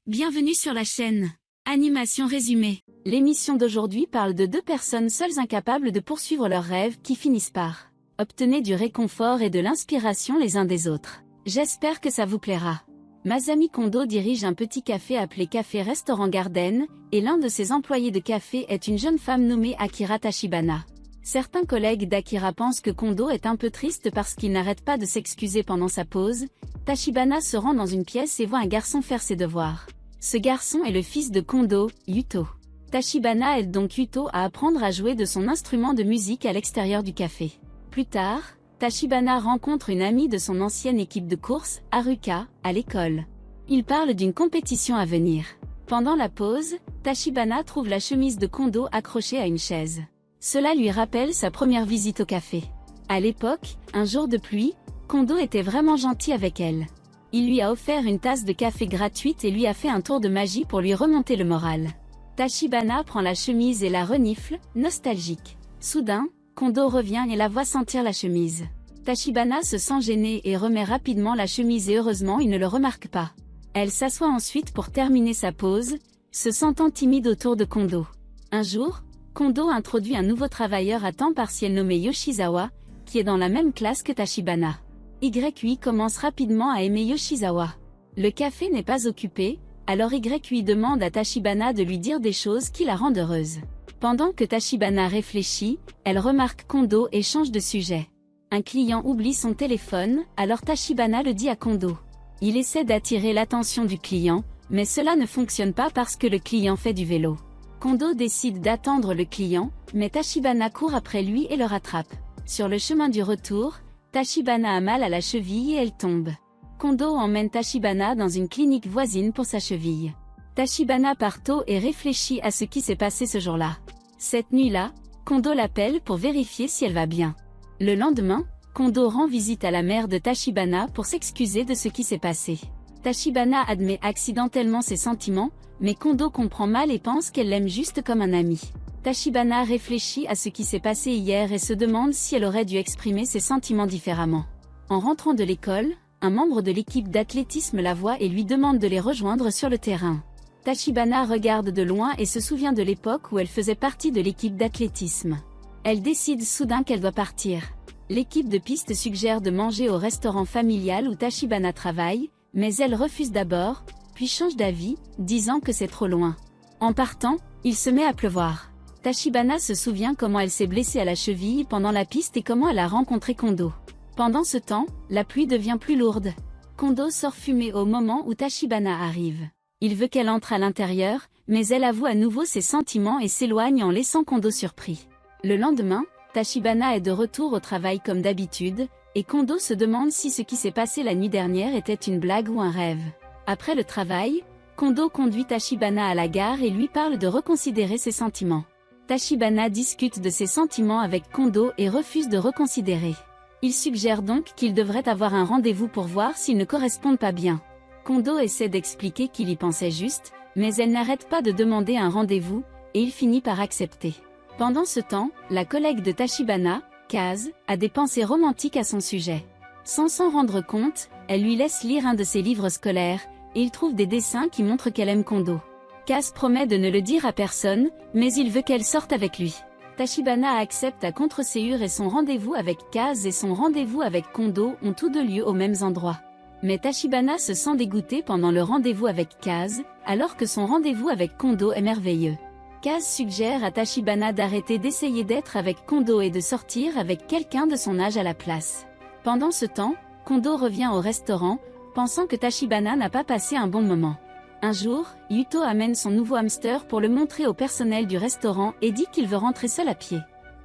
Bienvenue sur la chaîne. Animation résumée. L'émission d'aujourd'hui parle de deux personnes seules incapables de poursuivre leurs rêves qui finissent par obtenir du réconfort et de l'inspiration les uns des autres. J'espère que ça vous plaira. Masami Kondo dirige un petit café appelé Café Restaurant Garden, et l'un de ses employés de café est une jeune femme nommée Akira Tachibana. Certains collègues d'Akira pensent que Kondo est un peu triste parce qu'il n'arrête pas de s'excuser pendant sa pause. Tachibana se rend dans une pièce et voit un garçon faire ses devoirs. Ce garçon est le fils de Kondo, Yuto. Tachibana aide donc Yuto à apprendre à jouer de son instrument de musique à l'extérieur du café. Plus tard, Tachibana rencontre une amie de son ancienne équipe de course, Haruka, à l'école. Ils parlent d'une compétition à venir. Pendant la pause, Tachibana trouve la chemise de Kondo accrochée à une chaise. Cela lui rappelle sa première visite au café. À l'époque, un jour de pluie, Kondo était vraiment gentil avec elle. Il lui a offert une tasse de café gratuite et lui a fait un tour de magie pour lui remonter le moral. Tachibana prend la chemise et la renifle, nostalgique. Soudain, Kondo revient et la voit sentir la chemise. Tachibana se sent gênée et remet rapidement la chemise et heureusement il ne le remarque pas. Elle s'assoit ensuite pour terminer sa pause, se sentant timide autour de Kondo. Un jour, Kondo introduit un nouveau travailleur à temps partiel nommé Yoshizawa, qui est dans la même classe que Tachibana. YUI commence rapidement à aimer Yoshizawa. Le café n'est pas occupé, alors YUI demande à Tachibana de lui dire des choses qui la rendent heureuse. Pendant que Tachibana réfléchit, elle remarque Kondo et change de sujet. Un client oublie son téléphone, alors Tachibana le dit à Kondo. Il essaie d'attirer l'attention du client, mais cela ne fonctionne pas parce que le client fait du vélo. Kondo décide d'attendre le client, mais Tachibana court après lui et le rattrape. Sur le chemin du retour, Tachibana a mal à la cheville et elle tombe. Kondo emmène Tachibana dans une clinique voisine pour sa cheville. Tachibana part tôt et réfléchit à ce qui s'est passé ce jour-là. Cette nuit-là, Kondo l'appelle pour vérifier si elle va bien. Le lendemain, Kondo rend visite à la mère de Tachibana pour s'excuser de ce qui s'est passé. Tachibana admet accidentellement ses sentiments, mais Kondo comprend mal et pense qu'elle l'aime juste comme un ami. Tachibana réfléchit à ce qui s'est passé hier et se demande si elle aurait dû exprimer ses sentiments différemment. En rentrant de l'école, un membre de l'équipe d'athlétisme la voit et lui demande de les rejoindre sur le terrain. Tachibana regarde de loin et se souvient de l'époque où elle faisait partie de l'équipe d'athlétisme. Elle décide soudain qu'elle doit partir. L'équipe de piste suggère de manger au restaurant familial où Tachibana travaille, mais elle refuse d'abord, puis change d'avis, disant que c'est trop loin. En partant, il se met à pleuvoir. Tachibana se souvient comment elle s'est blessée à la cheville pendant la piste et comment elle a rencontré Kondo. Pendant ce temps, la pluie devient plus lourde. Kondo sort fumer au moment où Tachibana arrive. Il veut qu'elle entre à l'intérieur, mais elle avoue à nouveau ses sentiments et s'éloigne en laissant Kondo surpris. Le lendemain, Tachibana est de retour au travail comme d'habitude, et Kondo se demande si ce qui s'est passé la nuit dernière était une blague ou un rêve. Après le travail, Kondo conduit Tachibana à la gare et lui parle de reconsidérer ses sentiments. Tachibana discute de ses sentiments avec Kondo et refuse de reconsidérer. Il suggère donc qu'ils devraient avoir un rendez-vous pour voir s'ils ne correspondent pas bien. Kondo essaie d'expliquer qu'il y pensait juste, mais elle n'arrête pas de demander un rendez-vous, et il finit par accepter. Pendant ce temps, la collègue de Tachibana, Kaz, a des pensées romantiques à son sujet. Sans s'en rendre compte, elle lui laisse lire un de ses livres scolaires, et il trouve des dessins qui montrent qu'elle aime Kondo. Kaz promet de ne le dire à personne, mais il veut qu'elle sorte avec lui. Tachibana accepte à contre-ségur et son rendez-vous avec Kaz et son rendez-vous avec Kondo ont tous deux lieu aux mêmes endroits. Mais Tachibana se sent dégoûtée pendant le rendez-vous avec Kaz, alors que son rendez-vous avec Kondo est merveilleux. Kaz suggère à Tachibana d'arrêter d'essayer d'être avec Kondo et de sortir avec quelqu'un de son âge à la place. Pendant ce temps, Kondo revient au restaurant, pensant que Tachibana n'a pas passé un bon moment. Un jour, Yuto amène son nouveau hamster pour le montrer au personnel du restaurant et dit qu'il veut rentrer seul à pied.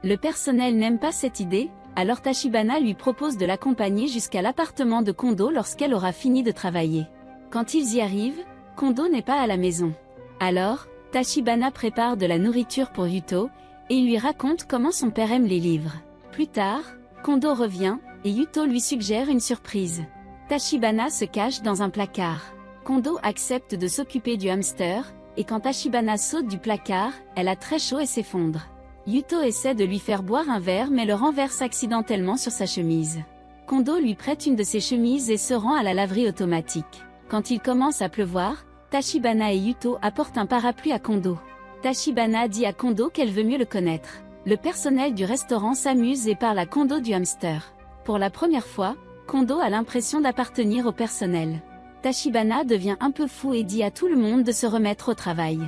Le personnel n'aime pas cette idée, alors Tachibana lui propose de l'accompagner jusqu'à l'appartement de Kondo lorsqu'elle aura fini de travailler. Quand ils y arrivent, Kondo n'est pas à la maison. Alors, Tachibana prépare de la nourriture pour Yuto, et lui raconte comment son père aime les livres. Plus tard, Kondo revient, et Yuto lui suggère une surprise. Tachibana se cache dans un placard. Kondo accepte de s'occuper du hamster, et quand Tachibana saute du placard, elle a très chaud et s'effondre. Yuto essaie de lui faire boire un verre mais le renverse accidentellement sur sa chemise. Kondo lui prête une de ses chemises et se rend à la laverie automatique. Quand il commence à pleuvoir, Tachibana et Yuto apportent un parapluie à Kondo. Tachibana dit à Kondo qu'elle veut mieux le connaître. Le personnel du restaurant s'amuse et parle à Kondo du hamster. Pour la première fois, Kondo a l'impression d'appartenir au personnel. Tachibana devient un peu fou et dit à tout le monde de se remettre au travail.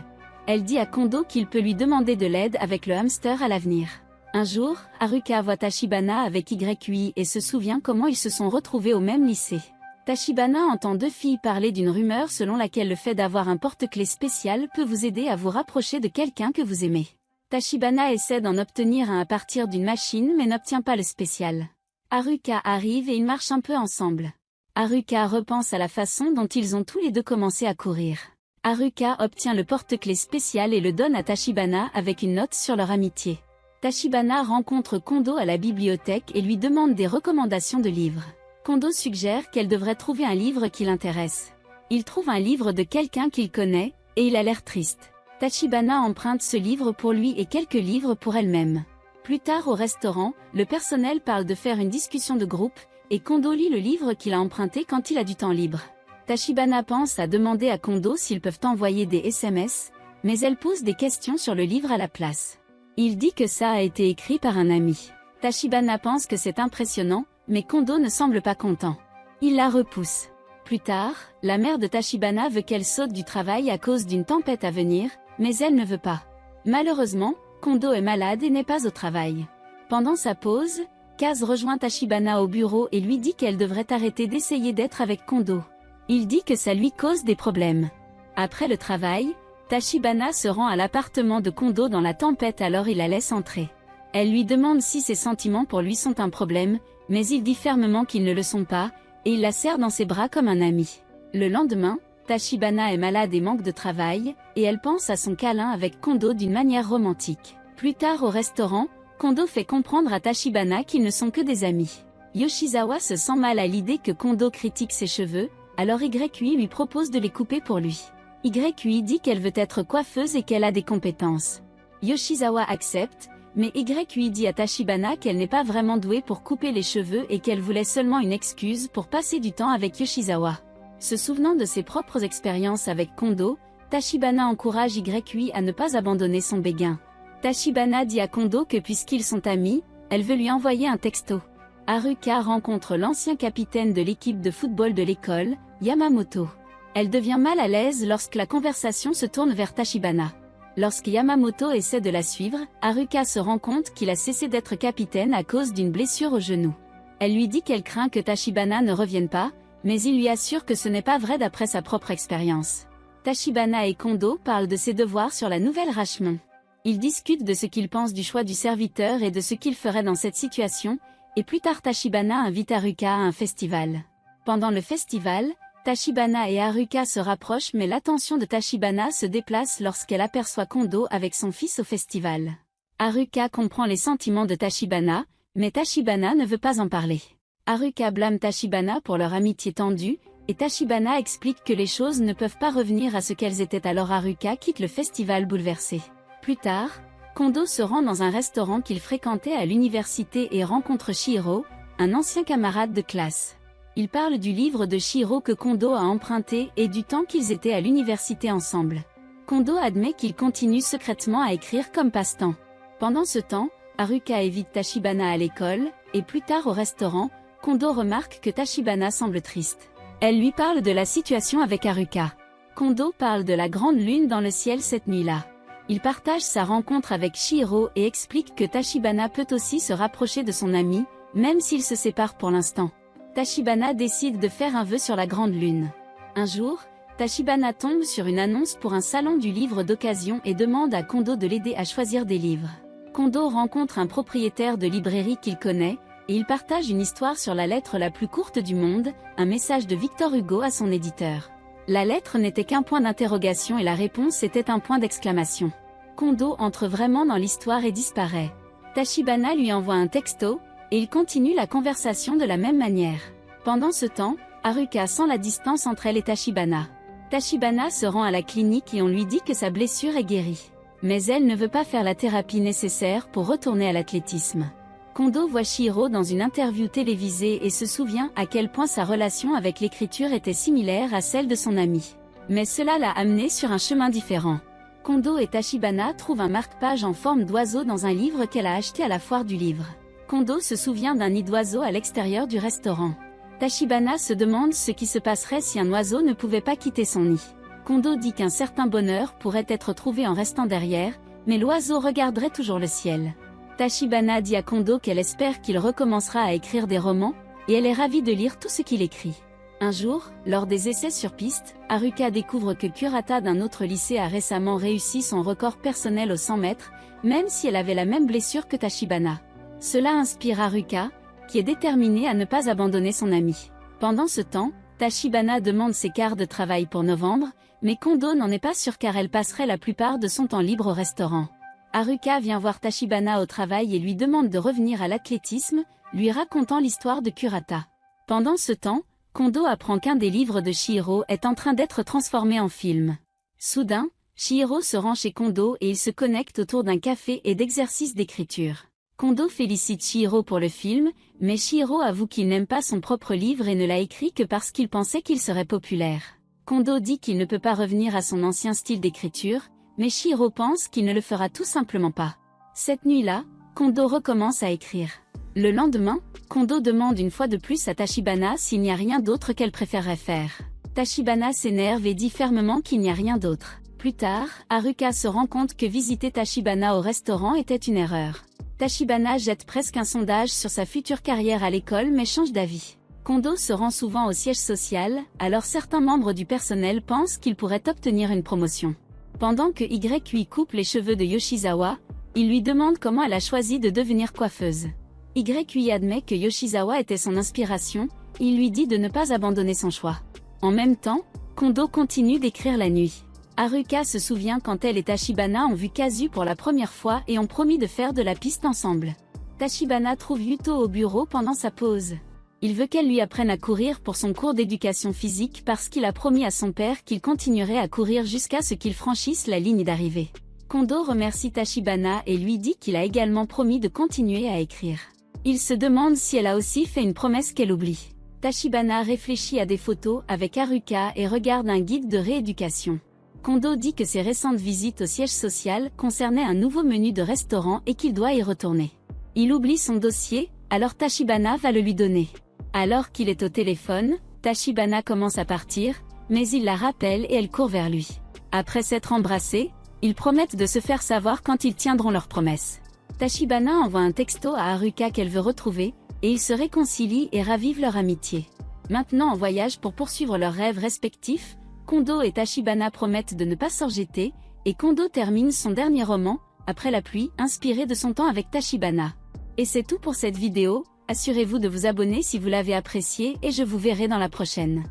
Elle dit à Kondo qu'il peut lui demander de l'aide avec le hamster à l'avenir. Un jour, Haruka voit Tachibana avec Yui et se souvient comment ils se sont retrouvés au même lycée. Tachibana entend deux filles parler d'une rumeur selon laquelle le fait d'avoir un porte-clés spécial peut vous aider à vous rapprocher de quelqu'un que vous aimez. Tachibana essaie d'en obtenir un à partir d'une machine mais n'obtient pas le spécial. Haruka arrive et ils marchent un peu ensemble. Haruka repense à la façon dont ils ont tous les deux commencé à courir. Haruka obtient le porte-clés spécial et le donne à Tachibana avec une note sur leur amitié. Tachibana rencontre Kondo à la bibliothèque et lui demande des recommandations de livres. Kondo suggère qu'elle devrait trouver un livre qui l'intéresse. Il trouve un livre de quelqu'un qu'il connaît, et il a l'air triste. Tachibana emprunte ce livre pour lui et quelques livres pour elle-même. Plus tard au restaurant, le personnel parle de faire une discussion de groupe, et Kondo lit le livre qu'il a emprunté quand il a du temps libre. Tachibana pense à demander à Kondo s'ils peuvent envoyer des SMS, mais elle pose des questions sur le livre à la place. Il dit que ça a été écrit par un ami. Tachibana pense que c'est impressionnant, mais Kondo ne semble pas content. Il la repousse. Plus tard, la mère de Tachibana veut qu'elle saute du travail à cause d'une tempête à venir, mais elle ne veut pas. Malheureusement, Kondo est malade et n'est pas au travail. Pendant sa pause, Kaz rejoint Tachibana au bureau et lui dit qu'elle devrait arrêter d'essayer d'être avec Kondo. Il dit que ça lui cause des problèmes. Après le travail, Tachibana se rend à l'appartement de Kondo dans la tempête alors il la laisse entrer. Elle lui demande si ses sentiments pour lui sont un problème, mais il dit fermement qu'ils ne le sont pas, et il la serre dans ses bras comme un ami. Le lendemain, Tachibana est malade et manque de travail, et elle pense à son câlin avec Kondo d'une manière romantique. Plus tard au restaurant, Kondo fait comprendre à Tachibana qu'ils ne sont que des amis. Yoshizawa se sent mal à l'idée que Kondo critique ses cheveux, alors Yui lui propose de les couper pour lui. Yui dit qu'elle veut être coiffeuse et qu'elle a des compétences. Yoshizawa accepte, mais Yui dit à Tachibana qu'elle n'est pas vraiment douée pour couper les cheveux et qu'elle voulait seulement une excuse pour passer du temps avec Yoshizawa. Se souvenant de ses propres expériences avec Kondo, Tachibana encourage Yui à ne pas abandonner son béguin. Tachibana dit à Kondo que puisqu'ils sont amis, elle veut lui envoyer un texto. Haruka rencontre l'ancien capitaine de l'équipe de football de l'école, Yamamoto. Elle devient mal à l'aise lorsque la conversation se tourne vers Tachibana. Lorsque Yamamoto essaie de la suivre, Haruka se rend compte qu'il a cessé d'être capitaine à cause d'une blessure au genou. Elle lui dit qu'elle craint que Tachibana ne revienne pas, mais il lui assure que ce n'est pas vrai d'après sa propre expérience. Tachibana et Kondo parlent de ses devoirs sur la nouvelle Rashomon. Ils discutent de ce qu'ils pensent du choix du serviteur et de ce qu'ils feraient dans cette situation, et plus tard Tachibana invite Haruka à un festival. Pendant le festival, Tachibana et Haruka se rapprochent mais l'attention de Tachibana se déplace lorsqu'elle aperçoit Kondo avec son fils au festival. Haruka comprend les sentiments de Tachibana, mais Tachibana ne veut pas en parler. Haruka blâme Tachibana pour leur amitié tendue, et Tachibana explique que les choses ne peuvent pas revenir à ce qu'elles étaient alors Haruka quitte le festival bouleversé. Plus tard, Kondo se rend dans un restaurant qu'il fréquentait à l'université et rencontre Shihiro, un ancien camarade de classe. Il parle du livre de Shihiro que Kondo a emprunté et du temps qu'ils étaient à l'université ensemble. Kondo admet qu'il continue secrètement à écrire comme passe-temps. Pendant ce temps, Haruka évite Tachibana à l'école, et plus tard au restaurant, Kondo remarque que Tachibana semble triste. Elle lui parle de la situation avec Haruka. Kondo parle de la grande lune dans le ciel cette nuit-là. Il partage sa rencontre avec Shihiro et explique que Tachibana peut aussi se rapprocher de son ami, même s'ils se séparent pour l'instant. Tachibana décide de faire un vœu sur la grande lune. Un jour, Tachibana tombe sur une annonce pour un salon du livre d'occasion et demande à Kondo de l'aider à choisir des livres. Kondo rencontre un propriétaire de librairie qu'il connaît, et il partage une histoire sur la lettre la plus courte du monde, un message de Victor Hugo à son éditeur. La lettre n'était qu'un point d'interrogation et la réponse était un point d'exclamation. Kondo entre vraiment dans l'histoire et disparaît. Tachibana lui envoie un texto, et ils continuent la conversation de la même manière. Pendant ce temps, Haruka sent la distance entre elle et Tachibana. Tachibana se rend à la clinique et on lui dit que sa blessure est guérie. Mais elle ne veut pas faire la thérapie nécessaire pour retourner à l'athlétisme. Kondo voit Shihiro dans une interview télévisée et se souvient à quel point sa relation avec l'écriture était similaire à celle de son ami. Mais cela l'a amené sur un chemin différent. Kondo et Tachibana trouvent un marque-page en forme d'oiseau dans un livre qu'elle a acheté à la foire du livre. Kondo se souvient d'un nid d'oiseau à l'extérieur du restaurant. Tachibana se demande ce qui se passerait si un oiseau ne pouvait pas quitter son nid. Kondo dit qu'un certain bonheur pourrait être trouvé en restant derrière, mais l'oiseau regarderait toujours le ciel. Tachibana dit à Kondo qu'elle espère qu'il recommencera à écrire des romans, et elle est ravie de lire tout ce qu'il écrit. Un jour, lors des essais sur piste, Haruka découvre que Kurata d'un autre lycée a récemment réussi son record personnel aux 100 mètres, même si elle avait la même blessure que Tachibana. Cela inspire Haruka, qui est déterminée à ne pas abandonner son amie. Pendant ce temps, Tachibana demande ses quarts de travail pour novembre, mais Kondo n'en est pas sûre car elle passerait la plupart de son temps libre au restaurant. Haruka vient voir Tachibana au travail et lui demande de revenir à l'athlétisme, lui racontant l'histoire de Kurata. Pendant ce temps, Kondo apprend qu'un des livres de Chihiro est en train d'être transformé en film. Soudain, Chihiro se rend chez Kondo et ils se connectent autour d'un café et d'exercices d'écriture. Kondo félicite Chihiro pour le film, mais Chihiro avoue qu'il n'aime pas son propre livre et ne l'a écrit que parce qu'il pensait qu'il serait populaire. Kondo dit qu'il ne peut pas revenir à son ancien style d'écriture, mais Chihiro pense qu'il ne le fera tout simplement pas. Cette nuit-là, Kondo recommence à écrire. Le lendemain, Kondo demande une fois de plus à Tachibana s'il n'y a rien d'autre qu'elle préférerait faire. Tachibana s'énerve et dit fermement qu'il n'y a rien d'autre. Plus tard, Haruka se rend compte que visiter Tachibana au restaurant était une erreur. Tachibana jette presque un sondage sur sa future carrière à l'école mais change d'avis. Kondo se rend souvent au siège social, alors certains membres du personnel pensent qu'il pourrait obtenir une promotion. Pendant que Yui coupe les cheveux de Yoshizawa, il lui demande comment elle a choisi de devenir coiffeuse. Yui admet que Yoshizawa était son inspiration, il lui dit de ne pas abandonner son choix. En même temps, Kondo continue d'écrire la nuit. Haruka se souvient quand elle et Tachibana ont vu Kazu pour la première fois et ont promis de faire de la piste ensemble. Tachibana trouve Yuto au bureau pendant sa pause. Il veut qu'elle lui apprenne à courir pour son cours d'éducation physique parce qu'il a promis à son père qu'il continuerait à courir jusqu'à ce qu'il franchisse la ligne d'arrivée. Kondo remercie Tachibana et lui dit qu'il a également promis de continuer à écrire. Il se demande si elle a aussi fait une promesse qu'elle oublie. Tachibana réfléchit à des photos avec Haruka et regarde un guide de rééducation. Kondo dit que ses récentes visites au siège social concernaient un nouveau menu de restaurant et qu'il doit y retourner. Il oublie son dossier, alors Tachibana va le lui donner. Alors qu'il est au téléphone, Tachibana commence à partir, mais il la rappelle et elle court vers lui. Après s'être embrassés, ils promettent de se faire savoir quand ils tiendront leur promesse. Tachibana envoie un texto à Haruka qu'elle veut retrouver, et ils se réconcilient et ravivent leur amitié. Maintenant en voyage pour poursuivre leurs rêves respectifs, Kondo et Tachibana promettent de ne pas s'enjeter, et Kondo termine son dernier roman, Après la pluie, inspiré de son temps avec Tachibana. Et c'est tout pour cette vidéo, assurez-vous de vous abonner si vous l'avez apprécié et je vous verrai dans la prochaine.